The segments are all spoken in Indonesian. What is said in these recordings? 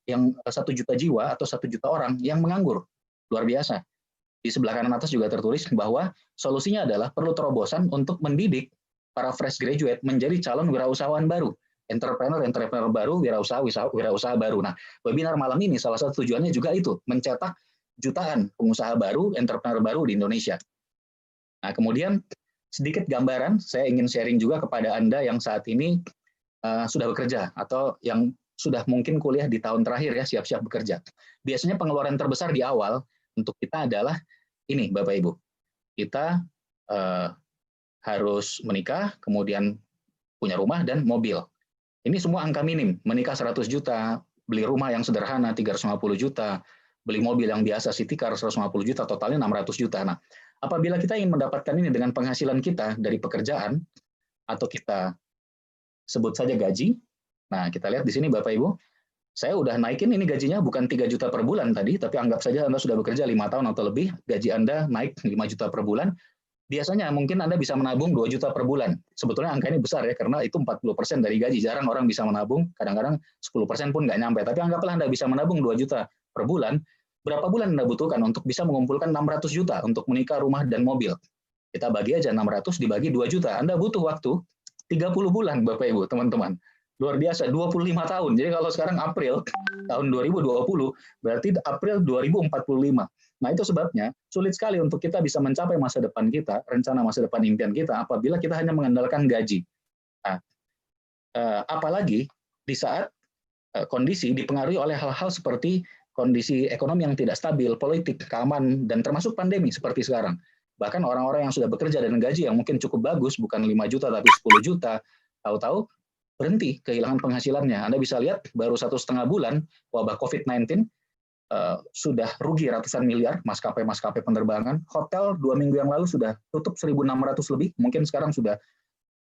yang 1 juta jiwa atau 1 juta orang yang menganggur. Luar biasa. Di sebelah kanan atas juga tertulis bahwa solusinya adalah perlu terobosan untuk mendidik para fresh graduate menjadi calon wirausahawan baru, entrepreneur baru, wirausaha baru. Nah, webinar malam ini salah satu tujuannya juga itu, mencetak jutaan pengusaha baru, entrepreneur baru di Indonesia. Nah, kemudian sedikit gambaran, saya ingin sharing juga kepada Anda yang saat ini sudah bekerja atau yang sudah mungkin kuliah di tahun terakhir ya, siap-siap bekerja. Biasanya pengeluaran terbesar di awal untuk kita adalah ini, Bapak Ibu. Kita harus menikah, kemudian punya rumah dan mobil. Ini semua angka minim. Menikah 100 juta, beli rumah yang sederhana 350 juta, beli mobil yang biasa city car 150 juta, totalnya 600 juta. Nah, apabila kita ingin mendapatkan ini dengan penghasilan kita dari pekerjaan, atau kita sebut saja gaji, nah kita lihat di sini Bapak Ibu, saya udah naikin ini gajinya bukan 3 juta per bulan tadi, tapi anggap saja Anda sudah bekerja 5 tahun atau lebih, gaji Anda naik 5 juta per bulan, biasanya mungkin Anda bisa menabung 2 juta per bulan. Sebetulnya angka ini besar ya, karena itu 40% dari gaji. Jarang orang bisa menabung, kadang-kadang 10% pun nggak nyampe. Tapi anggaplah Anda bisa menabung 2 juta per bulan, berapa bulan Anda butuhkan untuk bisa mengumpulkan 600 juta untuk menikah, rumah, dan mobil? Kita bagi aja 600 dibagi 2 juta. Anda butuh waktu 30 bulan, Bapak Ibu, teman-teman. Luar biasa, 25 tahun. Jadi kalau sekarang April tahun 2020, berarti April 2045. Nah, itu sebabnya sulit sekali untuk kita bisa mencapai masa depan kita, rencana masa depan impian kita, apabila kita hanya mengandalkan gaji. Nah, apalagi di saat kondisi dipengaruhi oleh hal-hal seperti kondisi ekonomi yang tidak stabil, politik, keamanan, dan termasuk pandemi seperti sekarang. Bahkan orang-orang yang sudah bekerja dengan gaji yang mungkin cukup bagus, bukan 5 juta tapi 10 juta, tahu-tahu berhenti kehilangan penghasilannya. Anda bisa lihat baru 1,5 bulan wabah COVID-19 sudah rugi ratusan miliar maskapai-maskapai penerbangan. Hotel 2 minggu yang lalu sudah tutup 1.600 lebih, mungkin sekarang sudah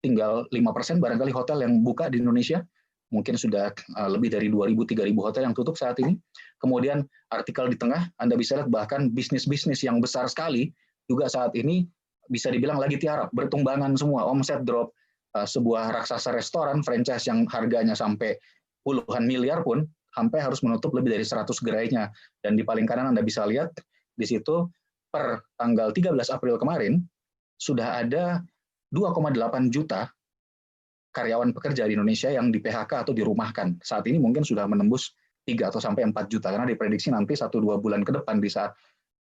tinggal 5% barangkali hotel yang buka di Indonesia. Mungkin sudah lebih dari 2.000-3.000 hotel yang tutup saat ini. Kemudian artikel di tengah, Anda bisa lihat bahkan bisnis-bisnis yang besar sekali juga saat ini bisa dibilang lagi tiarap, bertumbangan semua, omset drop. Sebuah raksasa restoran franchise yang harganya sampai puluhan miliar pun sampai harus menutup lebih dari 100 gerainya. Dan di paling kanan Anda bisa lihat di situ per tanggal 13 April kemarin sudah ada 2,8 juta karyawan pekerja di Indonesia yang di PHK atau dirumahkan. Saat ini mungkin sudah menembus 3 atau sampai 4 juta karena diprediksi nanti 1-2 bulan ke depan di saat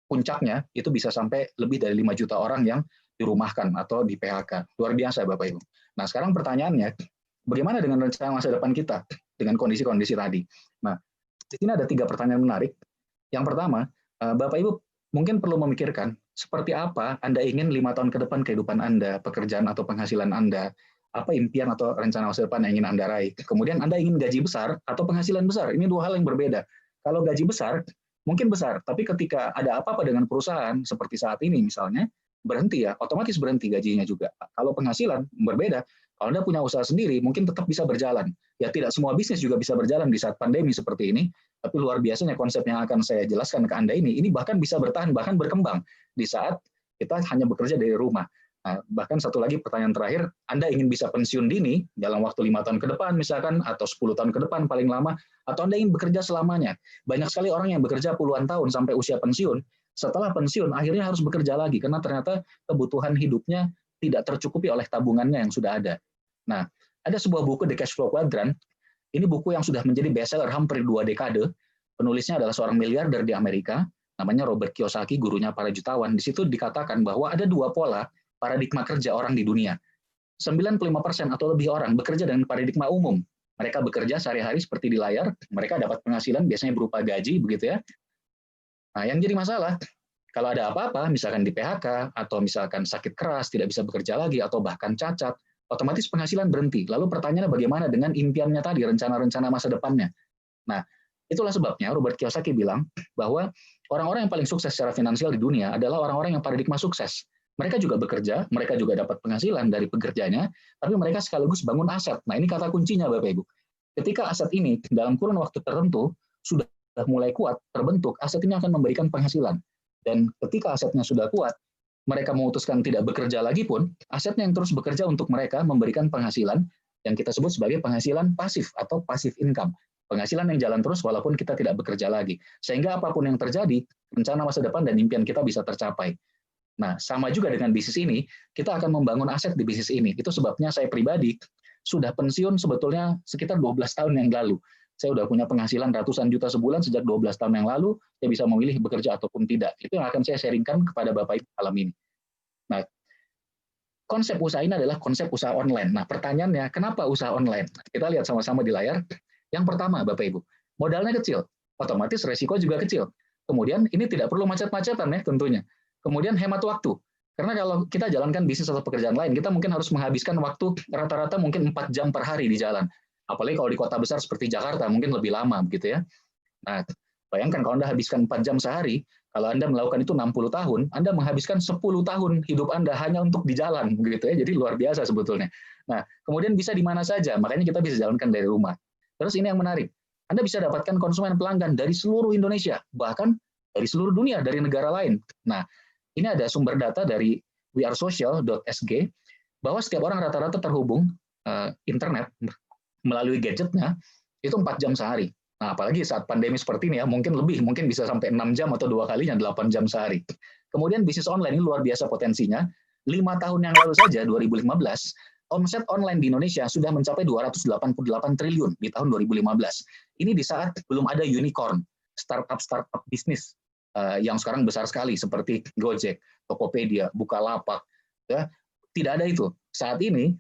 puncaknya itu bisa sampai lebih dari 5 juta orang yang dirumahkan atau di PHK. Luar biasa Bapak Ibu. Nah, sekarang pertanyaannya, bagaimana dengan rencana masa depan kita dengan kondisi-kondisi tadi? Nah, di sini ada 3 pertanyaan menarik. Yang pertama, Bapak Ibu mungkin perlu memikirkan seperti apa Anda ingin 5 tahun ke depan kehidupan Anda, pekerjaan atau penghasilan Anda, apa impian atau rencana masa depan yang ingin Anda raih. Kemudian Anda ingin gaji besar atau penghasilan besar. Ini 2 hal yang berbeda. Kalau gaji besar, mungkin besar, tapi ketika ada apa-apa dengan perusahaan, seperti saat ini misalnya, berhenti ya, otomatis berhenti gajinya juga. Kalau penghasilan berbeda, kalau Anda punya usaha sendiri, mungkin tetap bisa berjalan. Ya tidak semua bisnis juga bisa berjalan di saat pandemi seperti ini, tapi luar biasanya konsep yang akan saya jelaskan ke Anda ini bahkan bisa bertahan, bahkan berkembang di saat kita hanya bekerja dari rumah. Nah, bahkan satu lagi pertanyaan terakhir, Anda ingin bisa pensiun dini dalam waktu 5 tahun ke depan misalkan, atau 10 tahun ke depan paling lama, atau Anda ingin bekerja selamanya. Banyak sekali orang yang bekerja puluhan tahun sampai usia pensiun, setelah pensiun akhirnya harus bekerja lagi karena ternyata kebutuhan hidupnya tidak tercukupi oleh tabungannya yang sudah ada. Nah, ada sebuah buku The Cash Flow Quadrant. Ini buku yang sudah menjadi bestseller hampir 2 dekade. Penulisnya adalah seorang miliarder di Amerika, namanya Robert Kiyosaki, gurunya para jutawan. Di situ dikatakan bahwa ada 2 pola paradigma kerja orang di dunia. 95% atau lebih orang bekerja dengan paradigma umum. Mereka bekerja sehari-hari seperti di layar, mereka dapat penghasilan biasanya berupa gaji, begitu ya. Nah, yang jadi masalah, kalau ada apa-apa, misalkan di PHK, atau misalkan sakit keras, tidak bisa bekerja lagi, atau bahkan cacat, otomatis penghasilan berhenti. Lalu pertanyaannya bagaimana dengan impiannya tadi, rencana-rencana masa depannya? Nah, itulah sebabnya Robert Kiyosaki bilang bahwa orang-orang yang paling sukses secara finansial di dunia adalah orang-orang yang paradigma sukses. Mereka juga bekerja, mereka juga dapat penghasilan dari pekerjanya, tapi mereka sekaligus bangun aset. Nah, ini kata kuncinya, Bapak Ibu. Ketika aset ini dalam kurun waktu tertentu sudah mulai kuat, terbentuk, aset ini akan memberikan penghasilan. Dan ketika asetnya sudah kuat, mereka memutuskan tidak bekerja lagi pun, asetnya yang terus bekerja untuk mereka memberikan penghasilan yang kita sebut sebagai penghasilan pasif atau passive income. Penghasilan yang jalan terus walaupun kita tidak bekerja lagi. Sehingga apapun yang terjadi, rencana masa depan dan impian kita bisa tercapai. Nah, sama juga dengan bisnis ini, kita akan membangun aset di bisnis ini. Itu sebabnya saya pribadi sudah pensiun sebetulnya sekitar 12 tahun yang lalu. Saya sudah punya penghasilan ratusan juta sebulan sejak 12 tahun yang lalu, saya bisa memilih bekerja ataupun tidak. Itu yang akan saya sharingkan kepada Bapak Ibu malam ini. Nah, konsep usaha ini adalah konsep usaha online. Nah, pertanyaannya, kenapa usaha online? Kita lihat sama-sama di layar. Yang pertama, Bapak Ibu, modalnya kecil, otomatis resiko juga kecil. Kemudian ini tidak perlu macet-macetan ya tentunya. Kemudian hemat waktu. Karena kalau kita jalankan bisnis atau pekerjaan lain, kita mungkin harus menghabiskan waktu rata-rata mungkin 4 jam per hari di jalan. Apalagi kalau di kota besar seperti Jakarta, mungkin lebih lama begitu ya. Nah, bayangkan kalau Anda habiskan 4 jam sehari, kalau Anda melakukan itu 60 tahun, Anda menghabiskan 10 tahun hidup Anda hanya untuk di jalan begitu ya. Jadi luar biasa sebetulnya. Nah, kemudian bisa di mana saja, makanya kita bisa jalankan dari rumah. Terus ini yang menarik, Anda bisa dapatkan konsumen pelanggan dari seluruh Indonesia, bahkan dari seluruh dunia, dari negara lain. Nah, ini ada sumber data dari wearesocial.sg, bahwa setiap orang rata-rata terhubung internet melalui gadgetnya, itu 4 jam sehari. Nah, apalagi saat pandemi seperti ini ya, mungkin lebih, mungkin bisa sampai 6 jam atau 2 kalinya 8 jam sehari. Kemudian bisnis online ini luar biasa potensinya. 5 tahun yang lalu saja, 2015, omset online di Indonesia sudah mencapai 288 triliun di tahun 2015. Ini di saat belum ada unicorn, startup bisnis yang sekarang besar sekali seperti Gojek, Tokopedia, Bukalapak. Ya, tidak ada itu. Saat ini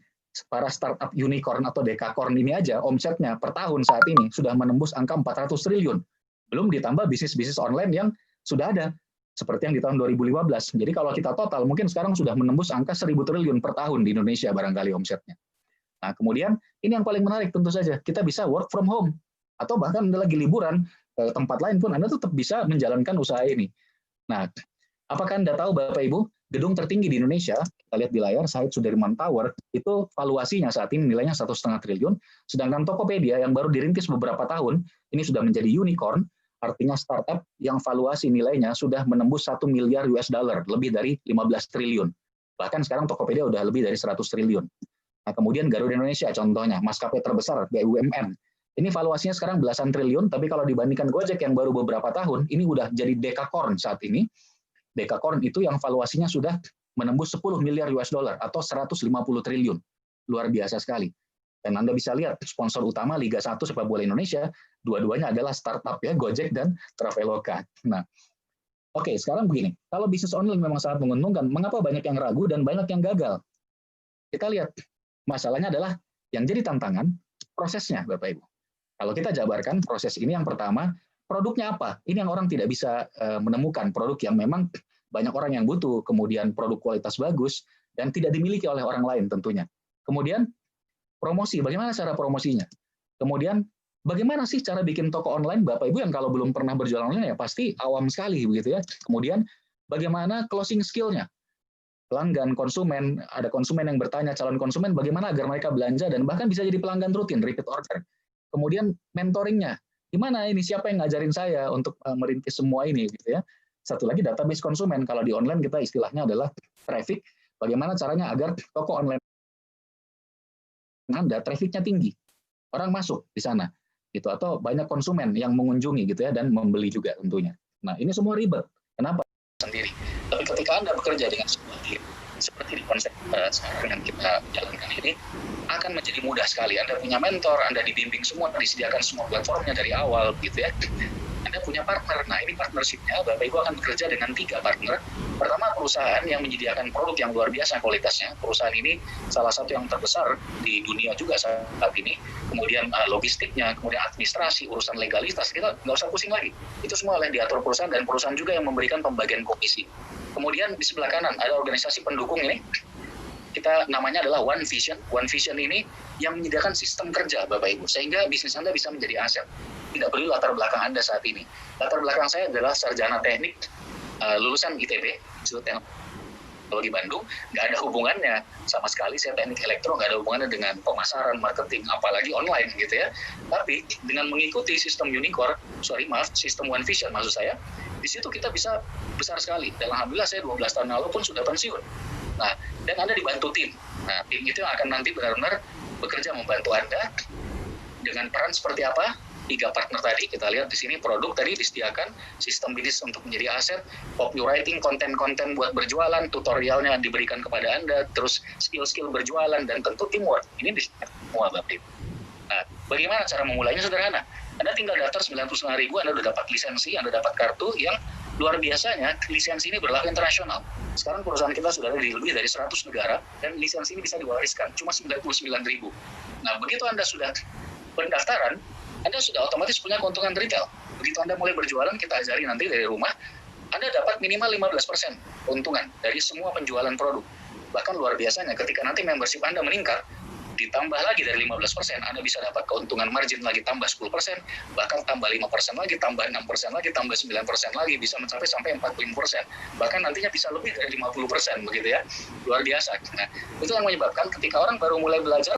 para startup unicorn atau dekakorn ini aja omsetnya per tahun saat ini sudah menembus angka 400 triliun. Belum ditambah bisnis-bisnis online yang sudah ada seperti yang di tahun 2015. Jadi kalau kita total mungkin sekarang sudah menembus angka 1.000 triliun per tahun di Indonesia barangkali omsetnya. Nah, kemudian ini yang paling menarik tentu saja, kita bisa work from home atau bahkan Anda lagi liburan ke tempat lain pun Anda tetap bisa menjalankan usaha ini. Nah, apakah Anda tahu Bapak Ibu, gedung tertinggi di Indonesia, kita lihat di layar, Said Sudirman Tower, itu valuasinya saat ini nilainya 1,5 triliun, sedangkan Tokopedia yang baru dirintis beberapa tahun, ini sudah menjadi unicorn, artinya startup yang valuasi nilainya sudah menembus 1 miliar US dollar, lebih dari 15 triliun. Bahkan sekarang Tokopedia sudah lebih dari 100 triliun. Nah, kemudian Garuda Indonesia contohnya, maskapai terbesar BUMN. Ini valuasinya sekarang belasan triliun, tapi kalau dibandingkan Gojek yang baru beberapa tahun, ini udah jadi dekakorn saat ini. Dekakorn itu yang valuasinya sudah menembus 10 miliar US dollar atau 150 triliun. Luar biasa sekali. Dan Anda bisa lihat sponsor utama Liga 1 sepak bola Indonesia, dua-duanya adalah startup ya, Gojek dan Traveloka. Nah, oke, sekarang begini. Kalau bisnis online memang sangat menguntungkan, mengapa banyak yang ragu dan banyak yang gagal? Kita lihat, masalahnya adalah yang jadi tantangan prosesnya, Bapak Ibu. Kalau kita jabarkan proses ini, yang pertama, produknya apa? Ini yang orang tidak bisa menemukan produk yang memang banyak orang yang butuh, kemudian produk kualitas bagus, dan tidak dimiliki oleh orang lain tentunya. Kemudian, promosi, bagaimana cara promosinya? Kemudian, bagaimana sih cara bikin toko online? Bapak Ibu yang kalau belum pernah berjualan online ya pasti awam sekali begitu ya. Kemudian, bagaimana closing skill-nya? Pelanggan, konsumen, ada konsumen yang bertanya, calon konsumen, bagaimana agar mereka belanja dan bahkan bisa jadi pelanggan rutin, repeat order. Kemudian, mentoringnya. Gimana ini? Siapa yang ngajarin saya untuk merintis semua ini gitu ya? Satu lagi database konsumen. Kalau di online kita istilahnya adalah traffic. Bagaimana caranya agar toko online Anda trafficnya tinggi, orang masuk di sana, gitu, atau banyak konsumen yang mengunjungi gitu ya dan membeli juga tentunya. Nah ini semua ribet. Kenapa? Sendiri. Tapi ketika Anda bekerja dengan sebuah tim, seperti di konsep sekarang yang kita jalankan ini, akan menjadi mudah sekali. Anda punya mentor, Anda dibimbing semua, disediakan semua platformnya dari awal, gitu ya. Anda punya partner. Nah, ini partnership-nya, Bapak Ibu akan bekerja dengan 3 partner. Pertama, perusahaan yang menyediakan produk yang luar biasa kualitasnya. Perusahaan ini salah satu yang terbesar di dunia juga saat ini. Kemudian logistiknya, kemudian administrasi, urusan legalitas, kita nggak usah pusing lagi. Itu semua oleh diatur perusahaan, dan perusahaan juga yang memberikan pembagian komisi. Kemudian di sebelah kanan ada organisasi pendukung ini. Kita namanya adalah One Vision. One Vision ini yang menyediakan sistem kerja, Bapak Ibu, sehingga bisnis Anda bisa menjadi aset. Tidak perlu latar belakang Anda saat ini. Latar belakang saya adalah sarjana teknik, lulusan ITB, Institut Teknologi Bandung. Nggak ada hubungannya sama sekali, saya teknik elektro, nggak ada hubungannya dengan pemasaran, marketing, apalagi online gitu ya. Tapi dengan mengikuti sistem sistem One Vision maksud saya, di situ kita bisa besar sekali. Dan alhamdulillah saya 12 tahun lalu pun sudah pensiun. Nah, dan Anda dibantu tim. Nah, tim itu yang akan nanti benar-benar bekerja membantu Anda dengan peran seperti apa? tiga partner tadi, kita lihat di sini produk tadi disediakan, sistem bisnis untuk menjadi aset, copywriting, konten-konten buat berjualan, tutorialnya diberikan kepada Anda, terus skill-skill berjualan, dan tentu teamwork. Ini disediakan semua, Bapak Ibu. Nah, bagaimana cara memulainya? Sederhana. Anda tinggal daftar 99.000, Anda sudah dapat lisensi, Anda dapat kartu yang luar biasanya, lisensi ini berlaku internasional. Sekarang perusahaan kita sudah ada di lebih dari 100 negara, dan lisensi ini bisa diwariskan, cuma 99.000. Nah, begitu Anda sudah pendaftaran, Anda sudah otomatis punya keuntungan retail. Begitu Anda mulai berjualan, kita ajari nanti dari rumah, Anda dapat minimal 15% keuntungan dari semua penjualan produk. Bahkan luar biasanya, ketika nanti membership Anda meningkat, ditambah lagi dari 15%, Anda bisa dapat keuntungan margin lagi tambah 10%, bahkan tambah 5% lagi, tambah 6% lagi, tambah 9% lagi, bisa mencapai sampai 45%. Bahkan nantinya bisa lebih dari 50%, begitu ya. Luar biasa. Nah, itu yang menyebabkan ketika orang baru mulai belajar,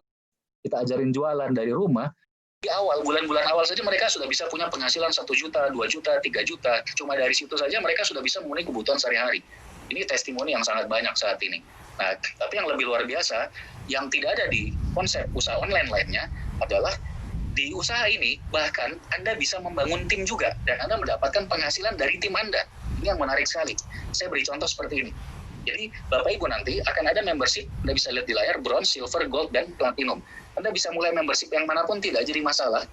kita ajarin jualan dari rumah, di awal, bulan-bulan awal saja mereka sudah bisa punya penghasilan 1 juta, 2 juta, 3 juta. Cuma dari situ saja mereka sudah bisa memenuhi kebutuhan sehari-hari. Ini testimoni yang sangat banyak saat ini. Nah, tapi yang lebih luar biasa, yang tidak ada di konsep usaha online lainnya adalah di usaha ini, bahkan Anda bisa membangun tim juga, dan Anda mendapatkan penghasilan dari tim Anda. Ini yang menarik sekali. Saya beri contoh seperti ini. Jadi, Bapak Ibu nanti akan ada membership, Anda bisa lihat di layar, bronze, silver, gold, dan platinum. Anda bisa mulai membership yang manapun tidak jadi masalah.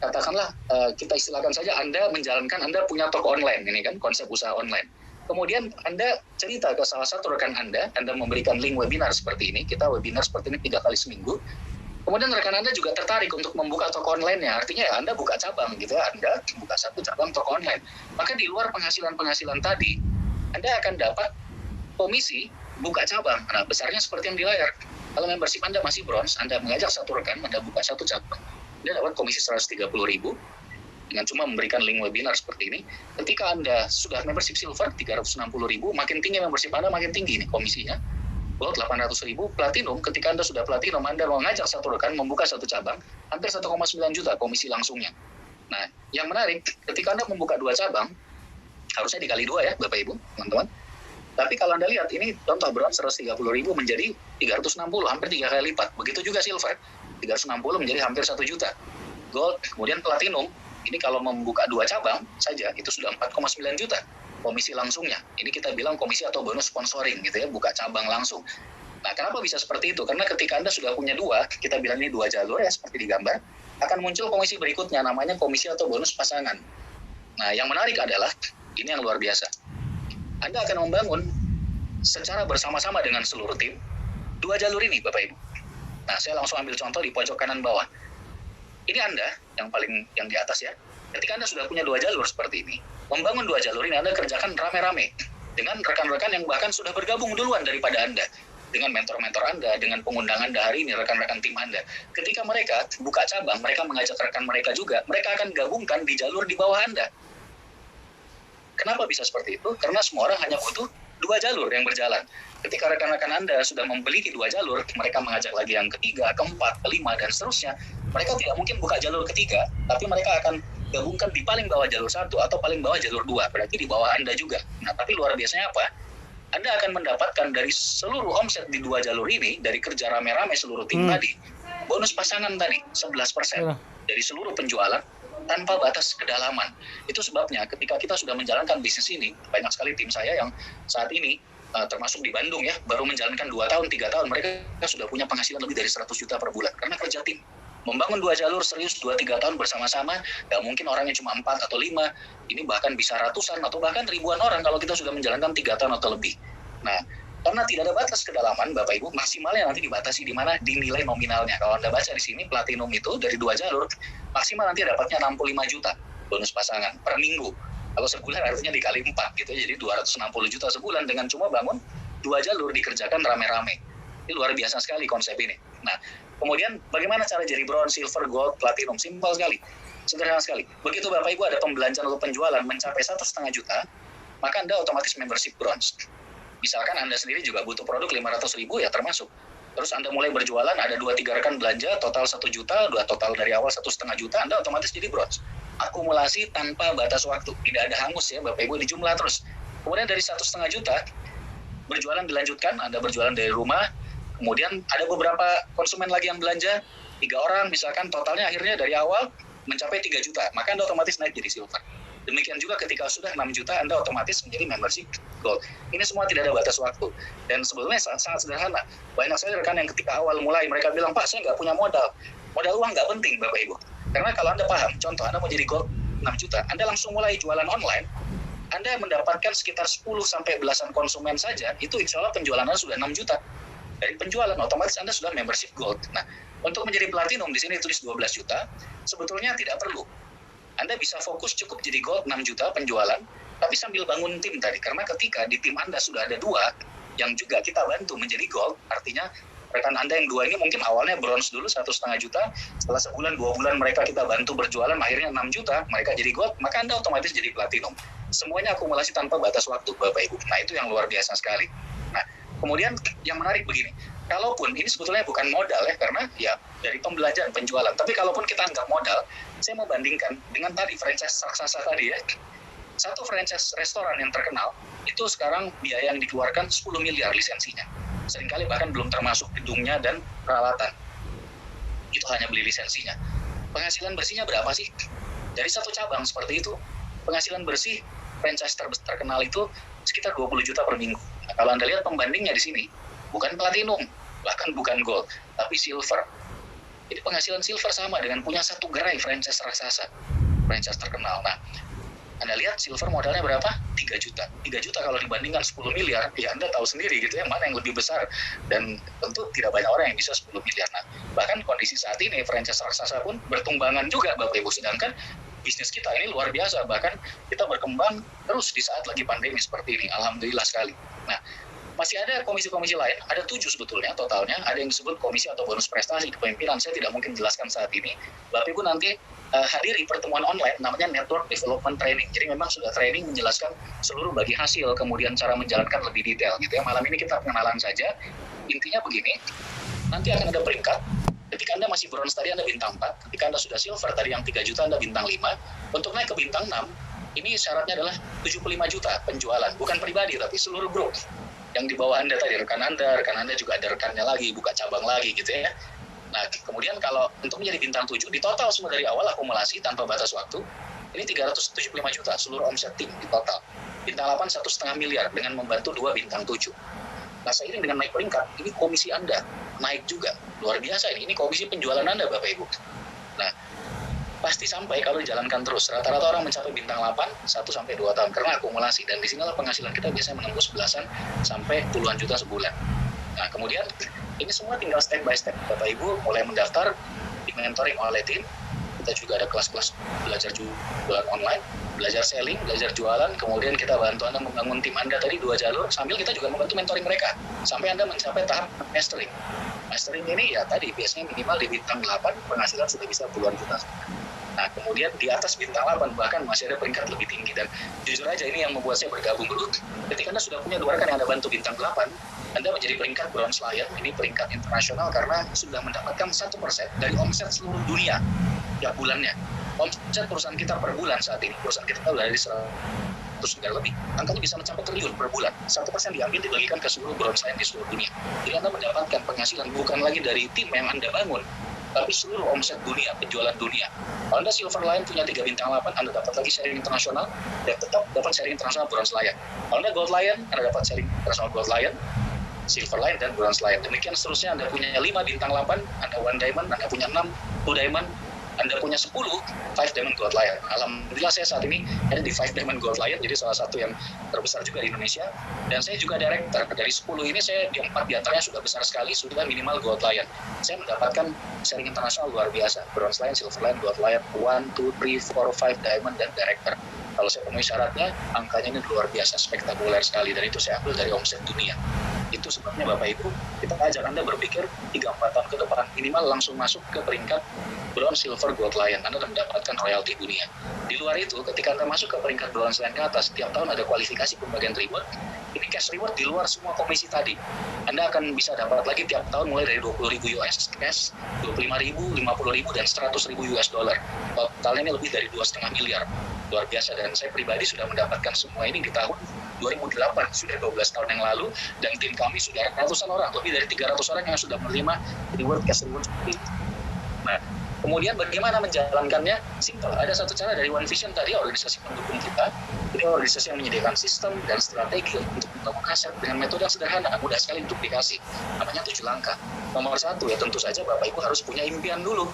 Katakanlah, kita istilahkan saja Anda menjalankan, Anda punya toko online, ini kan konsep usaha online. Kemudian Anda cerita ke salah satu rekan Anda memberikan link webinar seperti ini, kita webinar seperti ini 3 kali seminggu. Kemudian rekan Anda juga tertarik untuk membuka toko online-nya, artinya ya Anda buka cabang gitu ya, Anda buka satu cabang toko online. Maka di luar penghasilan-penghasilan tadi, Anda akan dapat komisi buka cabang. Nah, besarnya seperti yang di layar. Kalau membership Anda masih bronze, Anda mengajak satu rekan, Anda buka satu cabang, Anda dapat komisi 130.000 dengan cuma memberikan link webinar seperti ini. Ketika Anda sudah membership silver 360.000, makin tinggi membership Anda, makin tinggi nih komisinya. Gold 800.000, platinum, ketika Anda sudah platinum, Anda mengajak satu rekan membuka satu cabang, hampir 1,9 juta komisi langsungnya. Nah, yang menarik, ketika Anda membuka 2 cabang, harusnya dikali 2 ya, Bapak Ibu, teman-teman. Tapi kalau Anda lihat, ini contoh bronze 130.000 menjadi 360, hampir 3 kali lipat. Begitu juga silver, 360 menjadi hampir 1 juta. Gold, kemudian platinum, ini kalau membuka 2 cabang saja, itu sudah 4,9 juta komisi langsungnya. Ini kita bilang komisi atau bonus sponsoring gitu ya, buka cabang langsung. Nah, kenapa bisa seperti itu? Karena ketika Anda sudah punya 2, kita bilang ini 2 jalur ya, seperti digambar, akan muncul komisi berikutnya, namanya komisi atau bonus pasangan. Nah, yang menarik adalah, ini yang luar biasa. Anda akan membangun secara bersama-sama dengan seluruh tim 2 jalur ini, Bapak Ibu. Nah, saya langsung ambil contoh di pojok kanan bawah. Ini Anda yang di atas ya. Ketika Anda sudah punya 2 jalur seperti ini, membangun 2 jalur ini Anda kerjakan rame-rame dengan rekan-rekan yang bahkan sudah bergabung duluan daripada Anda, dengan mentor-mentor Anda, dengan pengundang Anda hari ini, rekan-rekan tim Anda. Ketika mereka buka cabang, mereka mengajak rekan mereka juga, mereka akan gabungkan di jalur di bawah Anda. Kenapa bisa seperti itu? Karena semua orang hanya butuh 2 jalur yang berjalan. Ketika rekan-rekan Anda sudah memiliki 2 jalur, mereka mengajak lagi yang ketiga, keempat, kelima, dan seterusnya. Mereka tidak mungkin buka jalur ketiga, tapi mereka akan gabungkan di paling bawah jalur 1 atau paling bawah jalur 2, berarti di bawah Anda juga. Nah, tapi luar biasanya apa? Anda akan mendapatkan dari seluruh omset di 2 jalur ini, dari kerja rame-rame seluruh tim tadi, bonus pasangan tadi, 11% dari seluruh penjualan, tanpa batas kedalaman. Itu sebabnya ketika kita sudah menjalankan bisnis ini, banyak sekali tim saya yang saat ini, termasuk di Bandung ya, baru menjalankan 2 tahun, 3 tahun, mereka sudah punya penghasilan lebih dari 100 juta per bulan, karena kerja tim. Membangun 2 jalur serius 2-3 tahun bersama-sama, gak mungkin orangnya cuma 4 atau 5, ini bahkan bisa ratusan atau bahkan ribuan orang kalau kita sudah menjalankan 3 tahun atau lebih. Nah, karena tidak ada batas kedalaman, Bapak Ibu, maksimalnya nanti dibatasi di mana? Di nilai nominalnya. Kalau Anda baca di sini, platinum itu dari 2 jalur, maksimal nanti dapatnya 65 juta bonus pasangan per minggu. Kalau sebulan artinya dikali 4 gitu, jadi 260 juta sebulan dengan cuma bangun 2 jalur dikerjakan rame-rame. Ini luar biasa sekali konsep ini. Nah, kemudian bagaimana cara jadi bronze, silver, gold, platinum? Simpel sekali, sederhana sekali. Begitu Bapak Ibu ada pembelanjaan atau penjualan mencapai 1,5 juta, maka Anda otomatis membership bronze. Misalkan Anda sendiri juga butuh produk 500.000 ya termasuk. Terus Anda mulai berjualan, ada 2-3 rekan belanja, total 1 juta, total dari awal 1,5 juta, Anda otomatis jadi bronze. Akumulasi tanpa batas waktu, tidak ada hangus ya Bapak Ibu, di jumlah terus. Kemudian dari 1,5 juta, berjualan dilanjutkan, Anda berjualan dari rumah, kemudian ada beberapa konsumen lagi yang belanja, 3 orang misalkan, totalnya akhirnya dari awal mencapai 3 juta, maka Anda otomatis naik jadi silver. Demikian juga ketika sudah 6 juta, Anda otomatis menjadi membership gold. Ini semua tidak ada batas waktu. Dan sebetulnya sangat sederhana. Banyak sekali rekan yang ketika awal mulai, mereka bilang, Pak, saya nggak punya modal. Modal uang nggak penting, Bapak Ibu. Karena kalau Anda paham, contoh Anda mau jadi gold 6 juta, Anda langsung mulai jualan online, Anda mendapatkan sekitar 10 sampai belasan konsumen saja, itu insya Allah penjualan Anda sudah 6 juta. Dari penjualan, otomatis Anda sudah membership gold. Nah, untuk menjadi platinum, di sini tulis 12 juta, sebetulnya tidak perlu. Anda bisa fokus cukup jadi gold 6 juta penjualan, tapi sambil bangun tim tadi. Karena ketika di tim Anda sudah ada 2, yang juga kita bantu menjadi gold, artinya rekan Anda yang 2 ini mungkin awalnya bronze dulu 1,5 juta, setelah sebulan, 2 bulan mereka kita bantu berjualan, akhirnya 6 juta, mereka jadi gold, maka Anda otomatis jadi platinum. Semuanya akumulasi tanpa batas waktu, Bapak Ibu. Nah, itu yang luar biasa sekali. Nah, kemudian yang menarik begini, kalaupun ini sebetulnya bukan modal ya, karena ya dari pembelajaran penjualan, tapi kalaupun kita anggap modal, saya mau bandingkan dengan tadi franchise raksasa tadi ya. Satu franchise restoran yang terkenal, itu sekarang biaya yang dikeluarkan 10 miliar lisensinya. Seringkali bahkan belum termasuk gedungnya dan peralatan. Itu hanya beli lisensinya. Penghasilan bersihnya berapa sih? Dari satu cabang seperti itu, penghasilan bersih franchise terkenal itu sekitar 20 juta per minggu. Nah, kalau Anda lihat pembandingnya di sini, bukan platinum, bahkan bukan gold, tapi silver. Jadi penghasilan silver sama dengan punya satu gerai franchise raksasa, franchise terkenal. Nah, Anda lihat silver modalnya berapa? 3 juta. 3 juta kalau dibandingkan 10 miliar, ya Anda tahu sendiri gitu ya, mana yang lebih besar. Dan tentu tidak banyak orang yang bisa 10 miliar. Nah, bahkan kondisi saat ini franchise raksasa pun bertumbangan juga, Bapak Ibu. Sedangkan bisnis kita ini luar biasa, bahkan kita berkembang terus di saat lagi pandemi seperti ini. Alhamdulillah sekali. Nah, masih ada komisi-komisi lain, ada 7 sebetulnya totalnya, ada yang disebut komisi atau bonus prestasi kepemimpinan, saya tidak mungkin jelaskan saat ini. Bapak Ibu nanti hadiri pertemuan online namanya Network Development Training, jadi memang sudah training menjelaskan seluruh bagi hasil, kemudian cara menjalankan lebih detail gitu ya. Malam ini kita pengenalan saja, intinya begini, nanti akan ada peringkat. Ketika Anda masih bronze tadi Anda bintang 4, ketika Anda sudah silver tadi yang 3 juta Anda bintang 5, untuk naik ke bintang 6, ini syaratnya adalah 75 juta penjualan, bukan pribadi tapi seluruh grup. Yang di bawah Anda tadi, rekan Anda juga ada rekannya lagi, buka cabang lagi gitu ya. Nah, kemudian kalau untuk menjadi bintang 7, di total semua dari awal akumulasi tanpa batas waktu, ini 375 juta seluruh omset tim di total. Bintang 8 1,5 miliar dengan membantu 2 bintang 7. Nah, seiring dengan naik peringkat, ini komisi Anda naik juga. Luar biasa ini komisi penjualan Anda, Bapak Ibu. Nah, pasti sampai kalau dijalankan terus. Rata-rata orang mencapai bintang 8, 1-2 tahun karena akumulasi. Dan disinilah penghasilan kita biasanya menembus belasan sampai puluhan juta sebulan. Nah, kemudian ini semua tinggal step by step. Bapak Ibu mulai mendaftar, di mentoring oleh tim. Kita juga ada kelas-kelas belajar jualan online, belajar selling, belajar jualan. Kemudian kita bantu Anda membangun tim Anda tadi 2 jalur, sambil kita juga membantu mentoring mereka. Sampai Anda mencapai tahap mastering. Mastering ini ya tadi biasanya minimal di bintang 8, penghasilan sudah bisa puluhan juta. Nah, kemudian di atas bintang 8 bahkan masih ada peringkat lebih tinggi. Dan jujur aja ini yang membuat saya bergabung dulu. Ketika Anda sudah punya 2 rekan yang Anda bantu bintang 8, Anda menjadi peringkat bronze lion, ini peringkat internasional karena sudah mendapatkan 1% dari omset seluruh dunia tiap bulannya. Omset perusahaan kita per bulan saat ini, perusahaan kita sudah dari 100 miliar lebih, angkanya bisa mencapai triliun per bulan. 1% diambil dibagikan ke seluruh bronze lion di seluruh dunia. Jadi Anda mendapatkan penghasilan bukan lagi dari tim yang Anda bangun, tapi seluruh omset dunia, penjualan dunia. Kalau Anda silver lion punya 3 bintang 8, Anda dapat lagi sharing internasional, dan tetap dapat sharing internasional bronze lion. Kalau Anda gold lion, Anda dapat sharing internasional gold lion, silver lion, dan bronze lion. Demikian seterusnya, Anda punya 5 bintang 8, Anda 1 diamond, Anda punya 6, 2 diamond, Anda punya 10, 5 diamond gold lion. Alhamdulillah saya saat ini ada di 5 diamond gold lion, jadi salah satu yang terbesar juga di Indonesia. Dan saya juga director, dari 10 ini saya di 4 diantaranya sudah besar sekali, sudah minimal gold lion. Saya mendapatkan sharing internasional luar biasa, bronze lion, silver lion, gold lion, 1, 2, 3, 4, 5 diamond, dan director. Kalau saya penuhi syaratnya, angkanya ini luar biasa, spektakuler sekali, dan itu saya ambil dari omset dunia. Itu sebabnya Bapak Ibu, kita ajak Anda berpikir 3-4 tahun ke depan, minimal langsung masuk ke peringkat bronze, silver, gold lion, Anda akan mendapatkan royalti dunia. Di luar itu, ketika Anda masuk ke peringkat bronze lion ke atas, setiap tahun ada kualifikasi pembagian reward. Ini cash reward di luar semua komisi tadi. Anda akan bisa dapat lagi tiap tahun mulai dari 20.000 US cash, 25.000, 50.000, dan 100.000 US dollar. Totalnya ini lebih dari 2,5 miliar. Luar biasa, dan saya pribadi sudah mendapatkan semua ini di tahun 2008, sudah 12 tahun yang lalu, dan tim kami sudah ratusan orang, lebih dari 300 orang yang sudah menerima reward cash reward seperti itu. Nah, Kemudian bagaimana menjalankannya? Simpel. Ada satu cara dari One Vision tadi, organisasi pendukung kita. Ini organisasi yang menyediakan sistem dan strategi untuk membangun aset dengan metode yang sederhana, mudah sekali untuk dikasih. Namanya 7 langkah. Nomor 1 ya tentu saja Bapak Ibu harus punya impian dulu.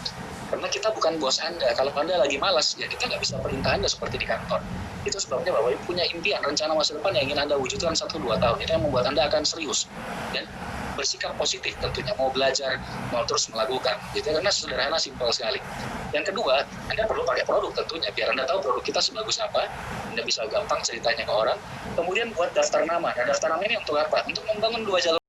Karena kita bukan bos Anda. Kalau Anda lagi malas, ya kita nggak bisa perintah Anda seperti di kantor. Itu sebabnya Bapak Ibu punya impian, rencana masa depan yang ingin Anda wujudkan 1-2 tahun. Itu yang membuat Anda akan serius. Dan bersikap positif tentunya, mau belajar, mau terus melakukan. Gitu, karena sederhana, simpel sekali. Yang kedua, Anda perlu pakai produk tentunya, biar Anda tahu produk kita sebagus apa, Anda bisa gampang ceritanya ke orang. Kemudian buat daftar nama. Nah, daftar nama ini untuk apa? Untuk membangun 2 jalur